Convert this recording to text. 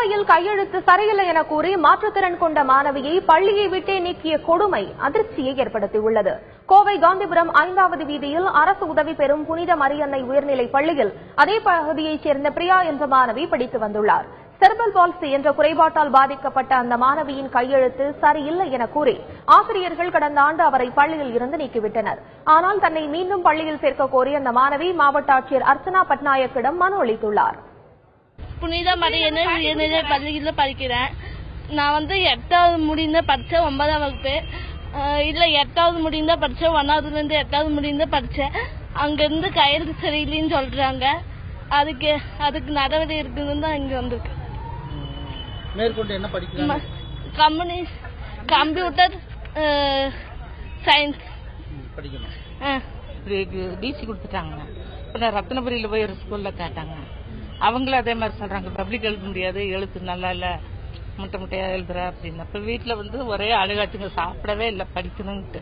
கோவையில் கையெழுத்து சரியில்லை என கூறி மாற்றுத்திறன் கொண்ட மாணவியை பள்ளியை விட்டே நீக்கிய கொடுமை அதிர்ச்சியை ஏற்படுத்தியுள்ளது. கோவை காந்திபுரம் 5வது வீதியில் அரசு உதவி பெறும் புனித மரியன்னை உயர்நிலைப் பள்ளியில் அதே பகுதியைச் சேர்ந்த பிரியா என்ற மாணவி படித்து வந்துள்ளார். செர்பல் பால்சி என்ற குறைபாட்டால் பாதிக்கப்பட்ட அந்த மாணவியின் கையெழுத்து சரியில்லை என கூறி ஆசிரியர்கள் கடந்த ஆண்டு அவரை பள்ளியில் இருந்து நீக்கிவிட்டனர். ஆனால் தன்னை மீண்டும் பள்ளியில் சேர்க்க கோரி அந்த மாணவி மாவட்ட ஆட்சியர் அர்ச்சனா பட்நாயக்கிடம் மனு அளித்துள்ளார். புனித மரியன்னை உயர்நிலை பள்ளியில் படிக்கிறேன். நான் 8வது முடிந்த படித்தேன், 9ஆம் வகுப்பு. இல்லை 8வது முடிந்த படித்தேன், 1வதுலேருந்து 8வது முடிந்த படித்தேன். அங்கேருந்து கையெழுத்து சரியில்லைன்னு சொல்கிறாங்க. அதுக்கு நடவடிக்கை இருக்குன்னு தான் இங்கே வந்திருக்கு. மேற்கொண்டு என்ன படிக்கலாம்? கம்ப்யூட்டர் சயின்ஸ் படிக்கணும். டிசி கொடுத்துட்டாங்க. இப்போ ரத்னபுரியில் போய் ஒரு ஸ்கூலில் கேட்டாங்க. அவங்களும் அதே மாதிரி சொல்றாங்க, பப்ளிக் எழுத முடியாது, எழுத்து நல்லா இல்ல, முட்டையா எழுதுற அப்படின்னு. அப்ப வீட்டுல ஒரே அழுகாச்சுங்க, சாப்பிடவே இல்லை படிக்கணும்ட்டு.